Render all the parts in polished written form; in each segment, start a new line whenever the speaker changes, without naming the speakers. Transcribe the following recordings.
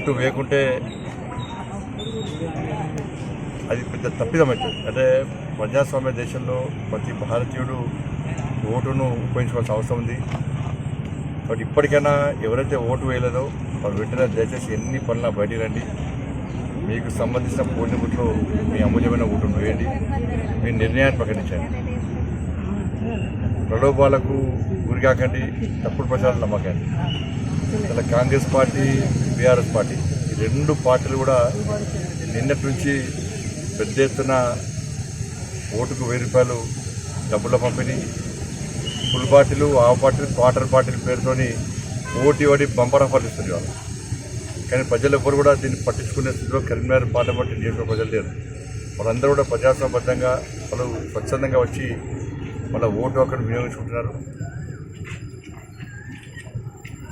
Vote వేయకుంటే అది పెద్ద తప్పిదమవుతుంది. అంటే ప్రజాస్వామ్య దేశంలో ప్రతి భారతీయుడు ఓటును ఉపయోగించుకోవాల్సిన అవసరం ఉంది. కాబట్టి ఇప్పటికైనా ఎవరైతే ఓటు వేయలేదో వాళ్ళు వెంటనే దయచేసి ఎన్ని పనుల బయటికి రండి. మీకు సంబంధించిన పోలింగ్ బూత్లో మీ అమూల్యమైన ఓటును వేయండి. మీ నిర్ణయాన్ని ప్రకటించండి. ప్రలోభాలకు గురికాకండి, తప్పుడు ప్రచారం నమ్మకండి. ఇలా కాంగ్రెస్ పార్టీ, బీఆర్ఎస్ పార్టీ ఈ రెండు పార్టీలు కూడా నిన్నటి నుంచి పెద్ద ఎత్తున ఓటుకు 1000 రూపాయలు డబ్బుల పంపిణీ, full bottle, half bottle, quarter bottle పేరుతోని ఓటి బంపర్ ఆఫర్లు ఇస్తుంది వాళ్ళు. కానీ ప్రజలు ఎవ్వరు కూడా దీన్ని పట్టించుకునే స్థితిలో కరీంనగర్ పార్లమెంట్ నియోజకవర్గ ప్రజలు లేరు. వాళ్ళందరూ కూడా ప్రజాస్వామ్యబద్ధంగా వాళ్ళు స్వచ్ఛందంగా వచ్చి వాళ్ళ ఓటు హక్కును వినియోగించుకుంటున్నారు.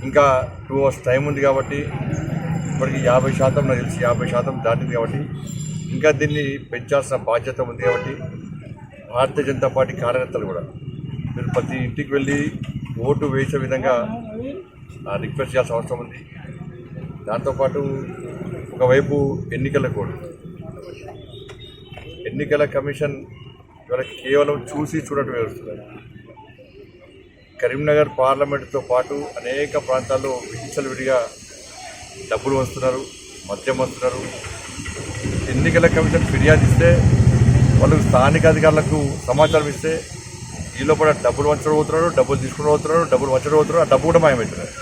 ఇంకా 2 hours టైం ఉంది కాబట్టి ఇప్పటికి 50% నాకు తెలిసి 50% దాటింది కాబట్టి ఇంకా దీన్ని పెంచాల్సిన బాధ్యత ఉంది. కాబట్టి భారతీయ జనతా పార్టీ కార్యకర్తలు కూడా మీరు ప్రతి ఇంటికి వెళ్ళి ఓటు వేసే విధంగా రిక్వెస్ట్ చేయాల్సిన అవసరం ఉంది. దాంతోపాటు ఒకవైపు ఎన్నికల కోడ్, ఎన్నికల కమిషన్ ఇవాళ కేవలం చూసి చూడటం వేస్తున్నారు. కరీంనగర్ పార్లమెంటుతో పాటు అనేక ప్రాంతాల్లో విచ్చలవిడిగా డబ్బులు వస్తున్నారు, మద్యం వస్తున్నారు. ఎన్నికల కమిషన్ ఫిర్యాదు ఇస్తే వాళ్ళు స్థానిక అధికారులకు సమాచారం ఇస్తే ఈ లోపల డబ్బులు వంచడం అవుతున్నారు, డబ్బులు తీసుకుని అవుతున్నారు, డబ్బులు వంచడం అవుతున్నారు, ఆ డబ్బు కూడా మాయమవుతున్నారు.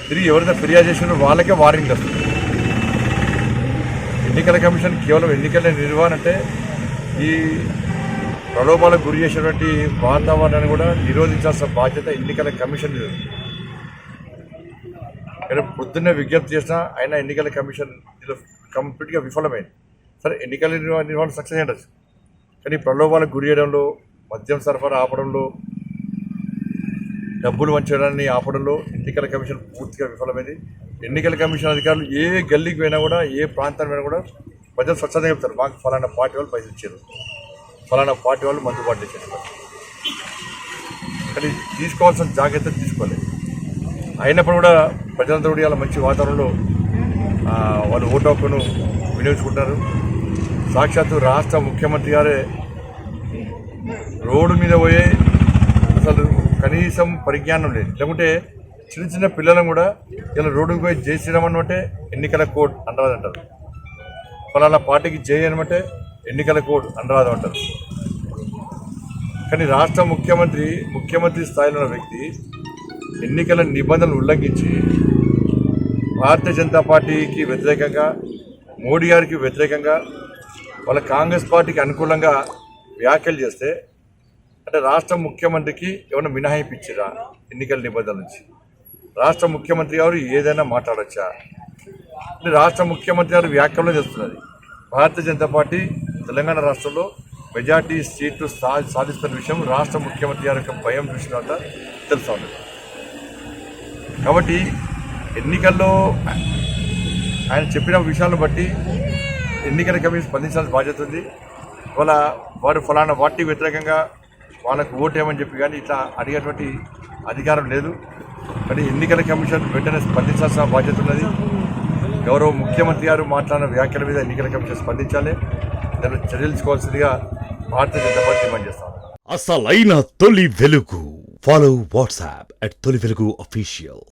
తిరిగి ఎవరైతే ఫిర్యాదు చేసినారో వాళ్ళకే వార్నింగ్ వస్తుంది. ఎన్నికల కమిషన్ కేవలం ఎన్నికల నిర్వహణ అంటే ఈ ప్రలోభాలకు గురి చేసినటువంటి వాతావరణాన్ని కూడా నిరోధించాల్సిన బాధ్యత ఎన్నికల కమిషన్. పొద్దున్నే విజ్ఞప్తి చేసినా అయినా ఎన్నికల కమిషన్ ఇందులో కంప్లీట్గా విఫలమైంది. సరే ఎన్నికల నిర్వహణ సక్సెస్ అయ్యచ్చు, కానీ ప్రలోభాలకు గురి చేయడంలో, మద్యం సరఫరా ఆపడంలో, డబ్బులు వంచడాన్ని ఆపడంలో ఎన్నికల కమిషన్ పూర్తిగా విఫలమైంది. ఎన్నికల కమిషన్ అధికారులు ఏ గల్లీకి పోయినా కూడా, ఏ ప్రాంతానికి పోయినా కూడా ప్రజలు స్వచ్ఛంగా చెప్తారు, మాకు ఫలానా పార్టీ వాళ్ళు పైసలు ఇచ్చారు, ఫలానా పార్టీ వాళ్ళు మందుబాటు చేశారు. కానీ తీసుకోవాల్సిన జాగ్రత్తలు తీసుకోలేదు. అయినప్పుడు కూడా ప్రజలందరూ కూడా ఇలా మంచి వాతావరణంలో వాళ్ళు ఓటు హక్కును వినియోగించుకుంటారు. సాక్షాత్తు రాష్ట్ర ముఖ్యమంత్రి గారే రోడ్డు మీద పోయే అసలు కనీసం పరిజ్ఞానం లేదు. లేకుంటే చిన్న చిన్న పిల్లలను కూడా ఇలా రోడ్డుకు పోయి జై శ్రీరామ్ అనమంటే ఎన్నికల కోడ్ అనరాదంటారు, ఫలానా పార్టీకి జై అనమంటే ఎన్నికల కోడ్ అనరాదు అంటారు. కానీ రాష్ట్ర ముఖ్యమంత్రి స్థాయిలో ఉన్న వ్యక్తి ఎన్నికల నిబంధనలు ఉల్లంఘించి భారతీయ జనతా పార్టీకి వ్యతిరేకంగా, మోడీ గారికి వ్యతిరేకంగా, వాళ్ళ కాంగ్రెస్ పార్టీకి అనుకూలంగా వ్యాఖ్యలు చేస్తే అంటే రాష్ట్ర ముఖ్యమంత్రికి ఏమైనా మినహాయింపు ఇచ్చిరా ఎన్నికల నిబంధనల నుంచి? రాష్ట్ర ముఖ్యమంత్రి గారు ఏదైనా మాట్లాడచ్చా? అంటే రాష్ట్ర ముఖ్యమంత్రి గారు వ్యాఖ్యలో చేస్తున్నది భారతీయ జనతా పార్టీ తెలంగాణ రాష్ట్రంలో మెజార్టీ సీట్లు సాధిస్తున్న విషయం రాష్ట్ర ముఖ్యమంత్రి గారి యొక్క భయం చూసిన తర్వాత తెలుస్తూ ఉన్నది. కాబట్టి ఎన్నికల్లో ఆయన చెప్పిన విషయాలను బట్టి ఎన్నికల కమిషన్ స్పందించాల్సిన బాధ్యత ఉంది. ఇవాళ వారు ఫలానా పార్టీకి వ్యతిరేకంగా వాళ్ళకు ఓటేయమని చెప్పి కానీ ఇట్లా అడిగేటువంటి అధికారం లేదు. కానీ ఎన్నికల కమిషన్ వెంటనే స్పందించాల్సిన బాధ్యత ఉన్నది. గౌరవ ముఖ్యమంత్రి గారు మాట్లాడిన వ్యాఖ్యల మీద ఎన్నికల కమిషన్ స్పందించాలి, దాన్ని చర్యలు తీసుకోవాల్సిందిగా భారతీయ జనతా పార్టీ డిమాండ్ చేస్తాం.
అసలైన తొలి వెలుగు. ఫాలో వాట్సాప్ @తొలి వెలుగు అఫీషియల్.